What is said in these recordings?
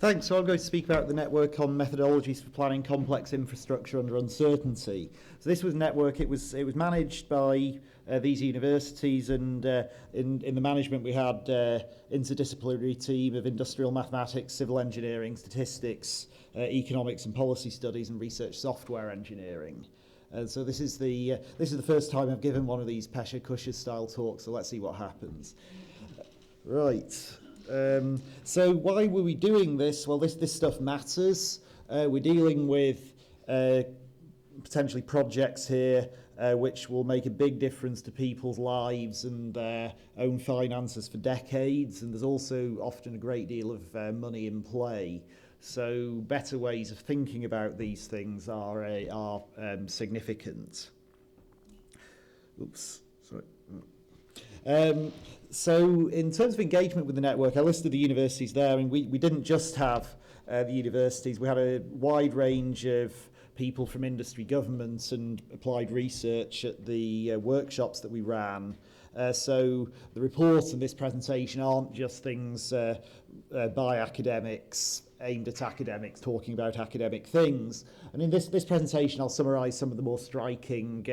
Thanks. So I'm going to speak about the network on methodologies for planning complex infrastructure under uncertainty. So this was a network. It was managed by these universities, and in the management we had interdisciplinary team of industrial mathematics, civil engineering, statistics, economics and policy studies, and research software engineering. So this is the first time I've given one of these Pecha Kucha style talks. So let's see what happens. Right. So why were we doing this? Well, this stuff matters. We're dealing with potentially projects here which will make a big difference to people's lives and their own finances for decades, and there's also often a great deal of money in play. So better ways of thinking about these things are significant. Oops, sorry. So in terms of engagement with the network, I listed the universities there, and we didn't just have the universities. We had a wide range of people from industry, government and applied research at the workshops that we ran. So the reports and this presentation aren't just things by academics, aimed at academics, talking about academic things. And in this presentation, I'll summarise some of the more striking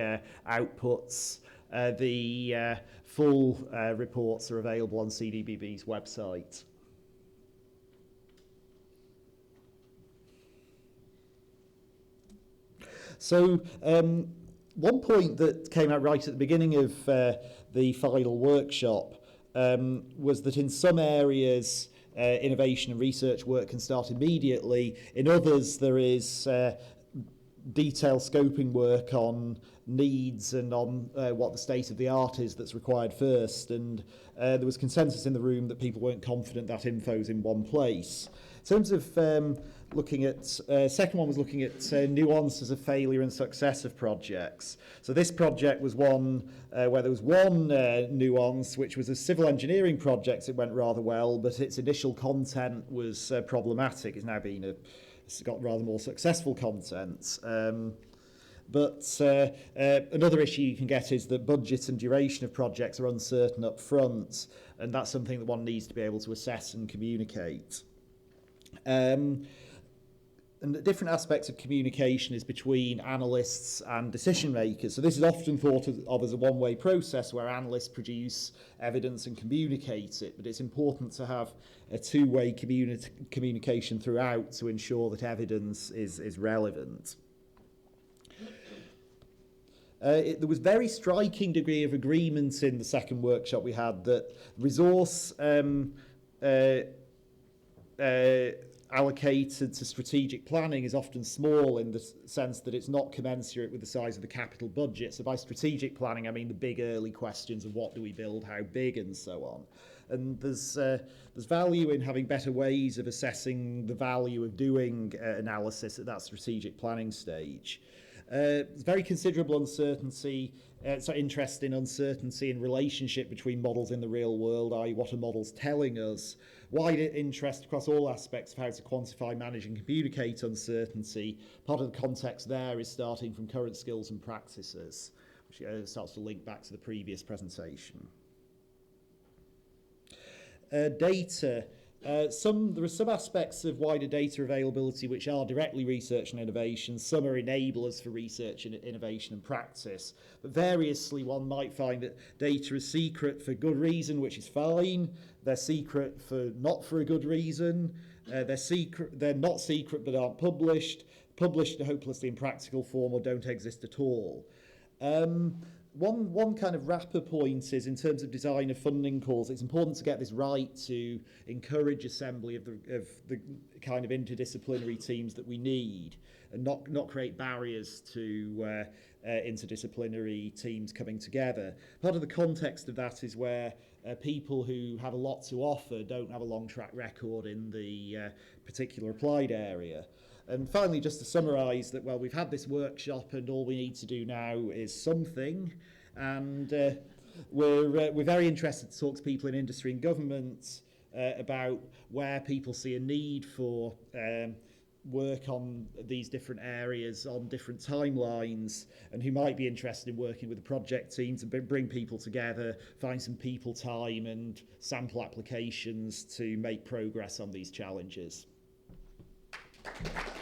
outputs. The full reports are available on CDBB's website. So one point that came out right at the beginning of the final workshop was that in some areas innovation and research work can start immediately. In others there is detailed scoping work on needs and on what the state of the art is that's required first, and there was consensus in the room that people weren't confident that info's in one place. In terms of looking at, second one was looking at nuances of failure and success of projects. So this project was one where there was one nuance, which was a civil engineering project. It went rather well, but its initial content was problematic. It's got rather more successful content. But another issue you can get is that budget and duration of projects are uncertain up front, and that's something that one needs to be able to assess and communicate. And the different aspects of communication is between analysts and decision makers. So this is often thought of as a one-way process where analysts produce evidence and communicate it, but it's important to have a two-way communication throughout to ensure that evidence is relevant. There was very striking degree of agreement in the second workshop we had that resource allocated to strategic planning is often small in the sense that it's not commensurate with the size of the capital budget. So by strategic planning, I mean the big early questions of what do we build, how big, and so on. And there's value in having better ways of assessing the value of doing analysis at that strategic planning stage. There's very considerable interest in uncertainty in relationship between models in the real world, i.e. what are models telling us. Wide interest across all aspects of how to quantify, manage and communicate uncertainty. Part of the context there is starting from current skills and practices, which starts to link back to the previous presentation. Data. There are some aspects of wider data availability which are directly research and innovation. Some are enablers for research and innovation and practice. But variously, one might find that data is secret for good reason, which is fine. They're secret not for a good reason. They're not secret but aren't published. Published in a hopelessly impractical form or don't exist at all. One kind of wrapper point is in terms of design of funding calls, it's important to get this right to encourage assembly of the kind of interdisciplinary teams that we need and not create barriers to interdisciplinary teams coming together. Part of the context of that is where people who have a lot to offer don't have a long track record in the particular applied area. And finally, just to summarise that, well, we've had this workshop and all we need to do now is something. And we're very interested to talk to people in industry and government about where people see a need for work on these different areas on different timelines, and who might be interested in working with a project team to bring people together, find some people time and sample applications to make progress on these challenges. you.